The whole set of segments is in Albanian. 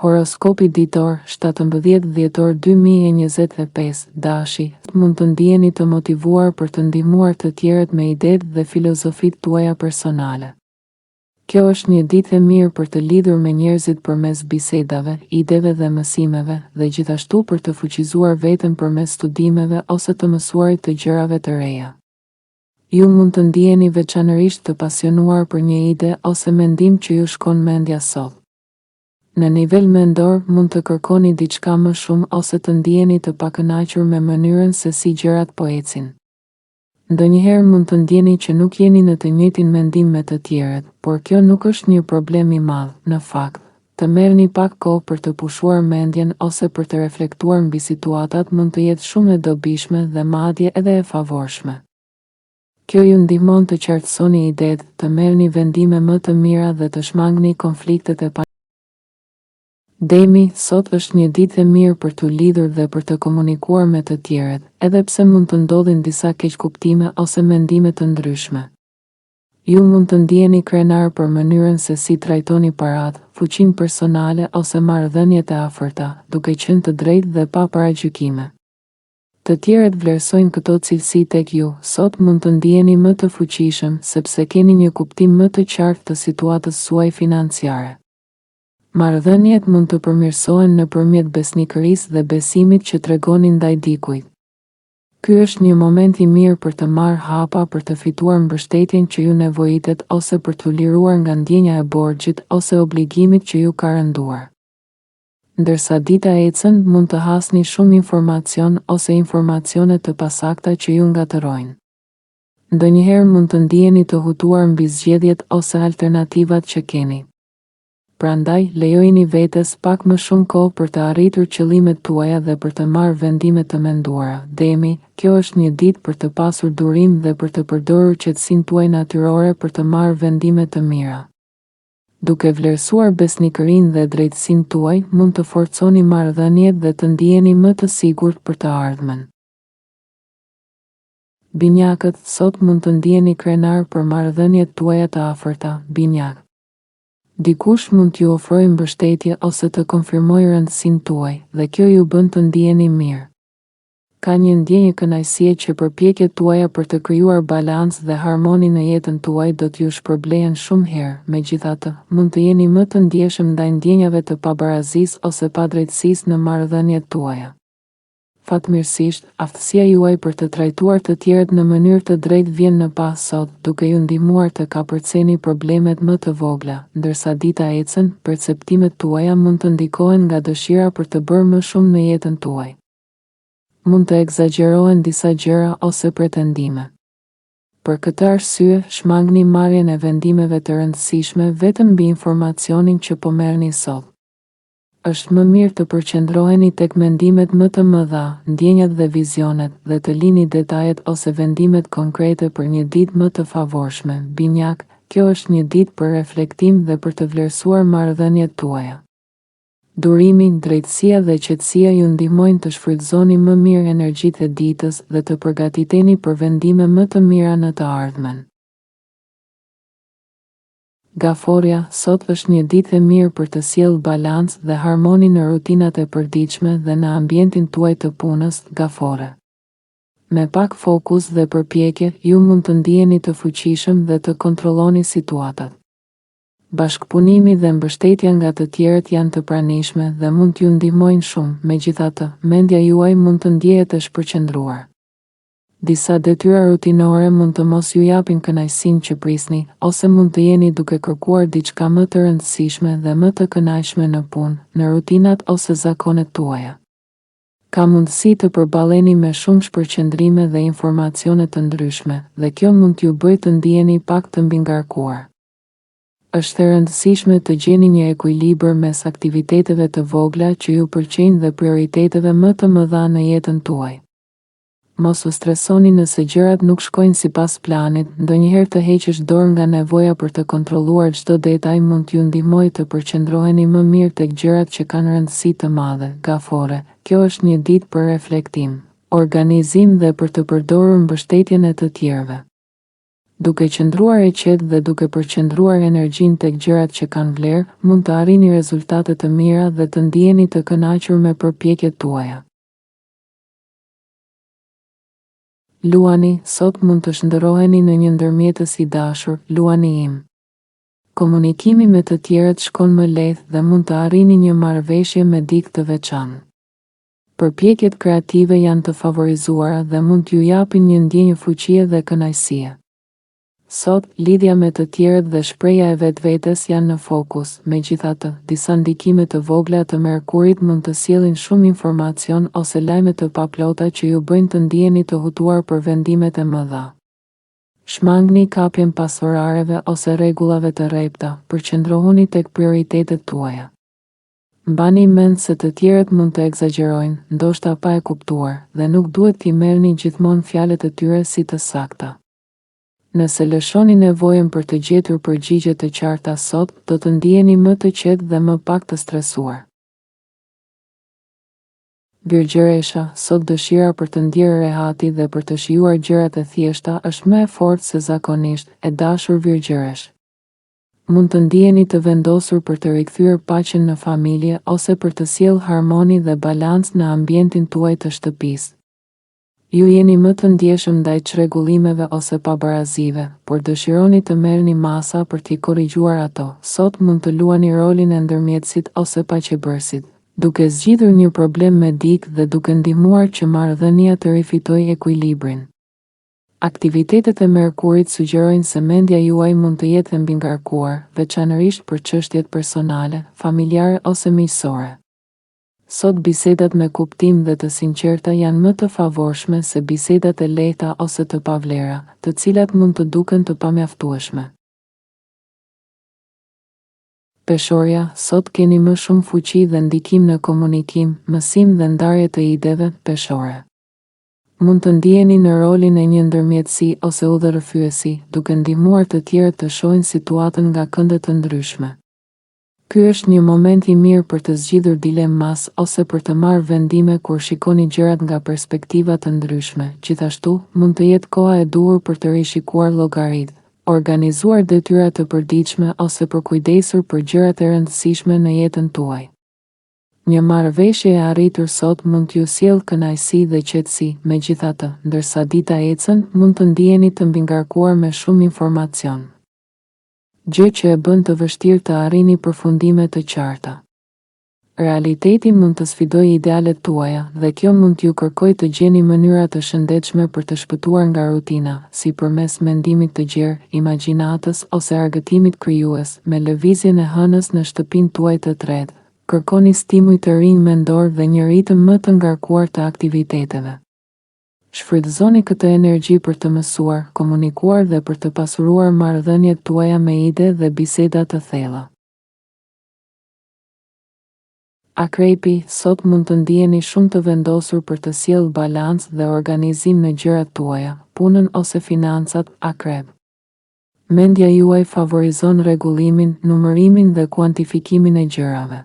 Horoskopi ditor, 17 dhjetor 2025, dashi, mund të ndjeni të motivuar për të ndihmuar të tjerët me idetë dhe filozofitë tuaja personale. Kjo është një ditë e mirë për të lidhur me njerëzit përmes bisedave, ideve dhe mësimeve, dhe gjithashtu për të fuqizuar veten përmes studimeve ose të mësuarit të gjërave të reja. Ju mund të ndjeni veçanërisht të pasionuar për një ide ose mendim që ju shkon mendja sot. Në nivel mendor, mund të kërkoni diçka më shumë ose të ndjeni të pakënaqur me mënyrën se si gjërat po ecin. Ndonjëherë mund të ndjeni që nuk jeni në të njëjtin mendim me të tjerët, por kjo nuk është një problem i madh, në fakt. Të merrni pak kohë për të pushuar mendjen ose për të reflektuar mbi situatat mund të jetë shumë e dobishme dhe madje edhe e favorshme. Kjo ju ndihmon të qartësoni idetë, të merrni vendime më të mira dhe të shmangni konfliktet e Demi, sot është një ditë e mirë për të lidhur dhe për të komunikuar me të tjerët, edhe pse mund të ndodhin disa keqkuptime ose mendime të ndryshme. Ju mund të ndjeni krenar për mënyrën se si trajtoni paratë, fuqinë personale ose marrëdhëniet e afërta, duke qenë të drejtë dhe pa paragjykime. Të tjerët vlerësojnë këto cilësi tek ju, sot mund të ndjeni më të fuqishëm sepse keni një kuptim më të qartë të situatës suaj financiare. Marrëdhëniet mund të përmirësohen nëpërmjet besnikërisë dhe besimit që tregoni ndaj dikujt. Ky është një moment i mirë për të marrë hapa për të fituar mbështetjen që ju nevojitet ose për të liruar nga ndjenja e borxhit ose obligimit që ju ka rënduar. Ndërsa dita ecën, mund të hasni shumë informacion ose informacione të pasakta që ju ngatërojnë. Ndonjëherë mund të ndjeni të hutuar mbi zgjedhjet ose alternativat që keni. Prandaj, lejojini vetes pak më shumë kohë për të arritur qëllimet tuaja dhe për të marrë vendime të menduara. Demi, kjo është një ditë për të pasur durim dhe për të përdorur qetësinë tuaj natyrore për të marrë vendime të mira. Duke vlerësuar besnikërinë dhe drejtësinë tuaj, mund të forconi marrëdhëniet dhe të ndiheni më të sigurt për të ardhmen. Binjakët, sot mund të ndjeni krenar për marrëdhëniet tuaja të afërta. Binjak. Dikush mund t'ju ofrojë mbështetje ose të konfirmojë rëndësinë tuaj, dhe kjo ju bën të ndiheni mirë. Ka një ndjenjë kënaqësie që përpjekjet tuaja për të krijuar balancë dhe harmoni në jetën tuaj do t'ju shpërblehen shumë herë. Megjithatë, mund të jeni më të ndjeshëm ndaj ndjenjave të pabarazisë ose padrejtësisë në marrëdhëniet tuaja. Fatmirësisht, aftësia juaj për të trajtuar të tjerët në mënyrë të drejtë vjen në pas sot, duke ju ndihmuar të kapërceni problemet më të vogla, ndërsa dita ecën, perceptimet tuaja mund të ndikohen nga dëshira për të bërë më shumë në jetën tuaj. Mund të egzagjerohen disa gjëra ose pretendime. Për këtë arsye, shmangni marrjen e vendimeve të rëndësishme vetëm mbi informacionin që po merrni sot. Është më mirë të përqendroheni tek mendimet më të mëdha, ndjenjat dhe vizionet, dhe të lini detajet ose vendimet konkrete për një ditë më të favorshme. Binjak, kjo është një ditë për reflektim dhe për të vlerësuar marrëdhëniet tuaja. Durimi, drejtësia dhe qetësia ju ndihmojnë të shfrytëzoni më mirë energjitë e ditës dhe të përgatiteni për vendime më të mira në të ardhmen. Gaforia, sot është një ditë e mirë për të sjellë balancë dhe harmoni në rutinat e përditshme dhe në ambientin tuaj të punës. Gafore. Me pak fokus dhe përpjekje, ju mund të ndiheni të fuqishëm dhe të kontrolloni situatat. Bashkëpunimi dhe mbështetja nga të tjerët janë të pranishme dhe mund t'ju ndihmojnë shumë. Megjithatë, mendja juaj mund të ndjehet e shpërqendruar. Disa detyra rutinore mund të mos ju japin kënaqësinë që prisni, ose mund të jeni duke kërkuar diçka më të rëndësishme dhe më të kënaqshme në punë, në rutinat ose zakonet tuaja. Ka mundësi të përballeni me shumë shpërqendrime dhe informacione të ndryshme, dhe kjo mund t'ju bëjë të ndiheni pak të mbingarkuar. Është e rëndësishme të gjeni një ekuilibër mes aktiviteteve të vogla që ju pëlqejnë dhe prioriteteve më të mëdha në jetën tuaj. Mos u stresoni nëse gjërat nuk shkojnë sipas planit, ndonjëherë të heqësh dorë nga nevoja për të kontrolluar çdo detaj mund t'ju ndihmojë të përqendroheni më mirë tek gjërat që kanë rëndësi të madhe. Gafore, kjo është një ditë për reflektim, organizim dhe për të përdorur mbështetjen e të tjerëve. Duke qëndruar e qetë dhe duke përqendruar energjinë tek gjërat që kanë vlerë, mund të arrini rezultate të mira dhe të ndiheni të kënaqur me përpjekjet tuaja. Luani, sot mund të shndërroheni në një ndërmjetës i dashur, luani im. Komunikimi me të tjerët shkon më lehtë dhe mund të arrini një marrëveshje me dikë të veçantë. Përpjekjet kreative janë të favorizuara dhe mund t'ju japin një ndjenjë fuqie dhe kënaqësie. Sot, lidhja me të tjerët dhe shpreha e vetvetes janë në fokus, megjithatë, disa ndikime të vogla të Merkurit mund të sjellin shumë informacion ose lajme të paplota që ju bëjnë të ndiheni të hutuar për vendimet e mëdha. Shmangni kapjen pas orareve ose rregullave të rrepta, përqendrohuni tek prioritetet tuaja. Mbani mend se të tjerët mund të egzagjerojnë, ndoshta pa e kuptuar, dhe nuk duhet t'i merrni gjithmonë fjalët e tyre si të sakta. Nëse lëshoni nevojën për të gjetur përgjigje të qarta sot, do të ndiheni më të qetë dhe më pak të stresuar. Virgjëresha, sot dëshira për të ndjerë rehati dhe për të shijuar gjërat e thjeshta është më e fortë se zakonisht, e dashur Virgjëresh. Mund të ndiheni të vendosur për të rikthyer paqen në familje ose për të sjellë harmoni dhe balancë në ambientin tuaj të shtëpisë. Ju jeni më të ndjeshëm ndaj çrregullimeve ose pabarazive, por dëshironi të merrni masa për t'i korrigjuar ato. Sot mund të luani rolin e ndërmjetësit ose paqebërësit, duke zgjidhur një problem me dikë dhe duke ndihmuar që marrëdhënia të rifitojë ekuilibrin. Aktivitetet e Merkurit sugjerojnë se mendja juaj mund të jetë e mbingarkuar, veçanërisht për çështjet personale, familjare ose miqësore. Sot bisedat me kuptim dhe të sinqerta janë më të favorshme se bisedat e lehta ose të pavlera, të cilat mund të duken të pamjaftueshme. Peshorja, sot keni më shumë fuqi dhe ndikim në komunikim, mësim dhe ndarje të ideve, peshore. Mund të ndiheni në rolin e një ndërmjetësi ose udhërrëfyesi, duke ndihmuar të tjerët të shohin situatën nga kënde të ndryshme. Ky është një moment i mirë për të zgjidhur dilemas ose për të marrë vendime kur shikoni gjërat nga perspektiva të ndryshme. Gjithashtu, mund të jetë koha e duhur për të rishikuar llogaritë, organizuar detyra të përditshme ose për kujdesur për gjërat e rëndësishme në jetën tuaj. Një marrëveshje e arritur sot mund t'ju sjellë kënaqësi dhe qetësi, megjithatë, ndërsa dita ecën, mund të ndiheni të mbingarkuar me shumë informacion. Gjë që e bën të vështirë të arrini përfundime të qarta. Realiteti mund të sfidojë idealet tuaja dhe kjo mund t'ju kërkojë të gjeni mënyra të shëndetshme për të shpëtuar nga rutina, si përmes mendimit të gjerë, imagjinatës ose argëtimit krijues, me lëvizjen e hënës në shtëpinë tuaj të tretë. Kërkoni stimuj të rinj mendor dhe një ritëm më të ngarkuar të aktiviteteve. Shfrytëzoni këtë energji për të mësuar, komunikuar dhe për të pasuruar marrëdhëniet tuaja me ide dhe biseda të thella. Akrepi, sot mund të ndiheni shumë të vendosur për të sjellë balancë dhe organizim në gjërat tuaja, punën ose financat, akrep. Mendja juaj favorizon rregullimin, numërimin dhe kuantifikimin e gjërave.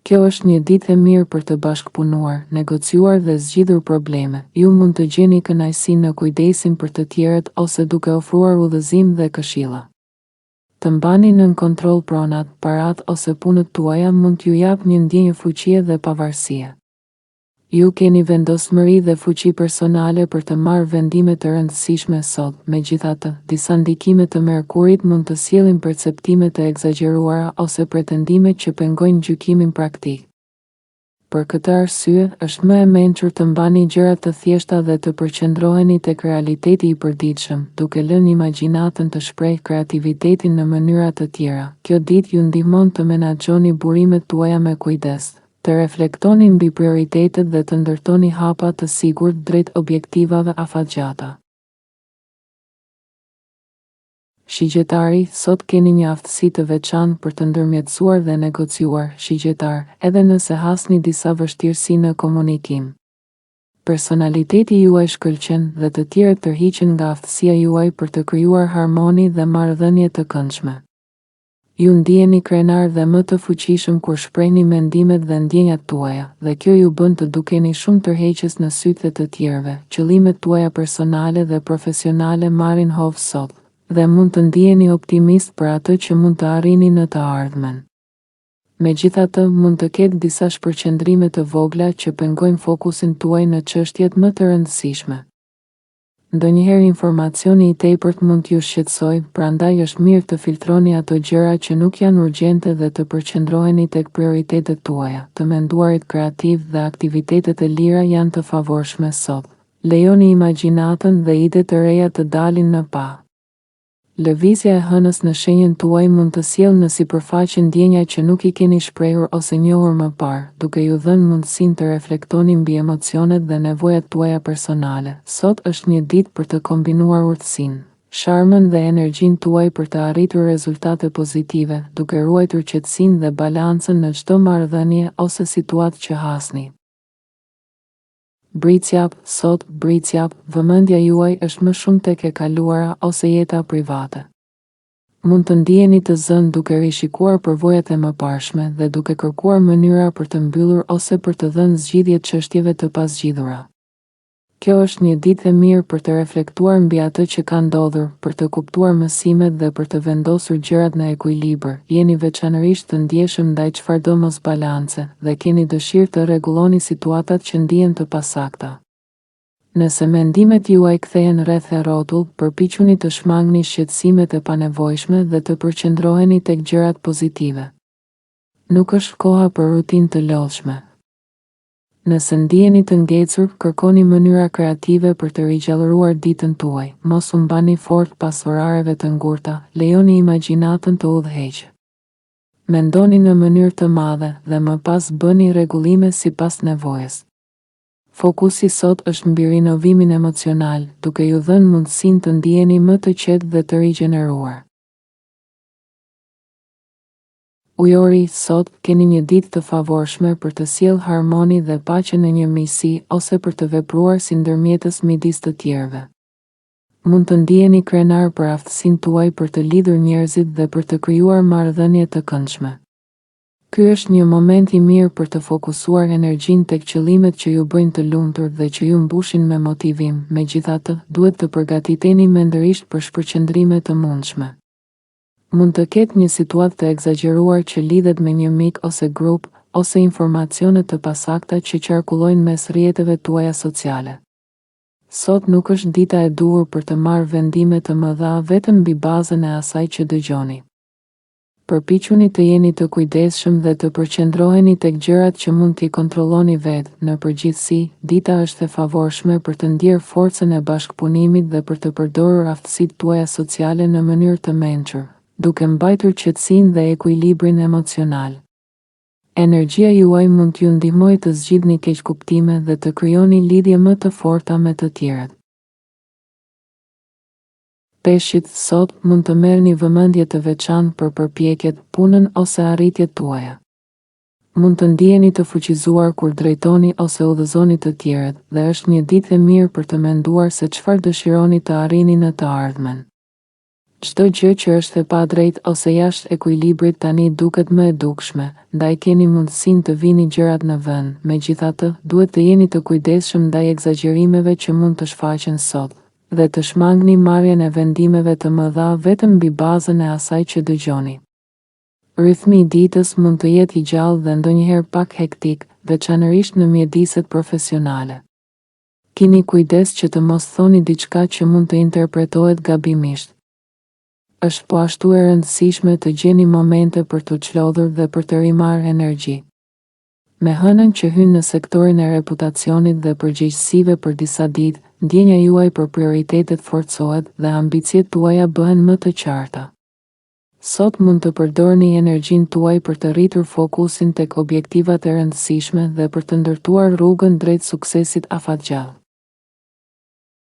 Kjo është një ditë e mirë për të bashkëpunuar, negociuar dhe zgjidhur probleme. Ju mund të gjeni kënaqësi në kujdesin për të tjerët ose duke ofruar udhëzim dhe këshilla. Të mbani nën kontroll pronat, parat ose punët tuaja mund t'ju jap një ndjenjë fuqie dhe pavarësie. Ju keni vendosmëri dhe fuqi personale për të marrë vendime të rëndësishme sot. Megjithatë, disa ndikime të Merkurit mund të sjellin perceptime të egzagjeruara ose pretendime që pengojnë gjykimin praktik. Për këtë arsye, është më e mençur të mbani gjërat të thjeshta dhe të përqendroheni tek realiteti i përditshëm, duke lënë imagjinatën të shprehë kreativitetin në mënyra të tjera. Kjo ditë ju ndihmon të menaxhoni burimet tuaja me kujdes, të reflektoni mbi prioritetet dhe të ndërtoni hapa të sigurt drejt objektivave afatgjata. Shigjetari, sot keni një aftësi të veçantë për të ndërmjetësuar dhe negociuar. Shigjetar, edhe nëse hasni disa vështirësi në komunikim, personaliteti juaj shkëlqen dhe të tjerët tërhiqen nga aftësia juaj për të krijuar harmoni dhe marrëdhënie të këndshme. Ju ndjeni krenar dhe më të fuqishëm kur shprehni mendimet dhe ndjenjat tuaja, dhe kjo ju bën të dukeni shumë tërheqës në sytë të tjerëve. Qëllimet tuaja personale dhe profesionale marrin hovë sot, dhe mund të ndjeni optimist për atë që mund të arrini në të ardhmen. Megjithatë, mund të ketë disa shpërqendrime të vogla që pengojnë fokusin tuaj në çështjet më të rëndësishme. Ndonjëherë informacioni i tepërt mund t'ju shqetësojë, prandaj është mirë të filtroni ato gjëra që nuk janë urgjente dhe të përqendroheni tek prioritetet tuaja. Të menduarit kreativ dhe aktivitetet e lira janë të favorshme sot. Lejoni imagjinatën dhe ide të reja të dalin në pa. Lëvizja e hënës në shenjën tuaj mund të sjellë në sipërfaqe ndjenja që nuk i keni shprehur ose njohur më parë, duke ju dhënë mundësinë të reflektoni mbi emocionet dhe nevojat tuaja personale. Sot është një ditë për të kombinuar urtësinë, sharmën dhe energjinë tuaj për të arritur rezultate pozitive, duke ruajtur qetësinë dhe balancën në çdo marrëdhënie ose situatë që hasni. Bricjap, sot, bricjap, vëmendja juaj është më shumë tek e kaluara ose jeta private. Mund të ndjeni të zënë duke rishikuar përvojat e mëparshme dhe duke kërkuar mënyra për të mbyllur ose për të dhënë zgjidhje çështjeve të pazgjidhura. Kjo është një ditë e mirë për të reflektuar mbi atë që ka ndodhur, për të kuptuar mësimet dhe për të vendosur gjërat në ekuilibër. Jeni veçanërisht të ndjeshëm ndaj çfarëdo mosbalance dhe keni dëshirë të rregulloni situatat që ndihen të pasakta. Nëse mendimet juaj kthehen rreth e rrotull, përpiquni të shmangni shqetësimet e panevojshme dhe të përqendroheni tek gjërat pozitive. Nuk është koha për rutinë të lodhshme. Nëse ndjeni të ngecur, kërkoni mënyra kreative për të rigjallëruar ditën tuaj. Mos u mbani fort pas orareve të ngurta, lejoni imagjinatën të udhëheqë. Mendoni në mënyrë të madhe dhe më pas bëni rregullime sipas nevojës. Fokusi sot është mbi rinovimin emocional, duke ju dhënë mundësinë të ndjeni më të qetë dhe të rigjeneruar. Ujori, sot, keni një ditë të favorshme për të sjellë harmoni dhe paqe në një miqësi ose për të vepruar si ndërmjetës midis të tjerëve. Mund të ndjeni krenar për aftësinë tuaj për të lidhur njerëzit dhe për të krijuar marrëdhënie të këndshme. Ky është një moment i mirë për të fokusuar energjinë tek qëllimet që ju bëjnë të lumtur dhe që ju mbushin me motivim. Megjithatë, duhet të përgatiteni mendërisht për shpërqendrime të mundshme. Mund të ketë një situatë të egzageruar që lidhet me një mik ose grup, ose informacione të pasakta që qarkullojnë mes rrjeteve tuaja sociale. Sot nuk është dita e duhur për të marrë vendime të mëdha vetëm mbi bazën e asaj që dëgjoni. Përpiquni të jeni të kujdesshëm dhe të përqendroheni tek gjërat që mund t'i kontrolloni vetë. Në përgjithësi, dita është e favorshme për të ndjerë forcën e bashkëpunimit dhe për të përdorur aftësitë tuaja sociale në mënyrë të mençur, duke mbajtur qetësinë dhe ekuilibrin emocional. Energjia juaj mund t'ju ndihmojë të zgjidhni keqkuptime dhe të krijoni lidhje më të forta me të tjerët. Peshqit, sot mund të merrni vëmendje të veçantë për përpjekjet, punën ose arritjet tuaja. Mund të ndjeni të fuqizuar kur drejtoni ose udhëzoni të tjerët, dhe është një ditë e mirë për të menduar se çfarë dëshironi të arrini në të ardhmen. Çdo gjë që është e padrejtë ose jashtë ekuilibrit tani duket më e dukshme, ndaj keni mundësinë të vini gjërat në vend. Megjithatë, duhet të jeni të kujdesshëm ndaj egzagerimeve që mund të shfaqen sot, dhe të shmangni marrjen e vendimeve të mëdha vetëm mbi bazën e asaj që dëgjoni. Ritmi i ditës mund të jetë i gjallë dhe ndonjëherë pak hektik, veçanërisht në mjediset profesionale. Keni kujdes që të mos thoni diçka që mund të interpretohet gabimisht. Është po ashtu e rëndësishme të gjeni momente për të çlodhur dhe për të rimarrë energji. Me hënën që hyn në sektorin e reputacionit dhe përgjegjësive për disa ditë, ndjenja juaj për prioritetet forcohet dhe ambicjet tuaja bëhen më të qarta. Sot mund të përdorni energjinë tuaj për të rritur fokusin tek objektivat e rëndësishme dhe për të ndërtuar rrugën drejt suksesit afatgjallë.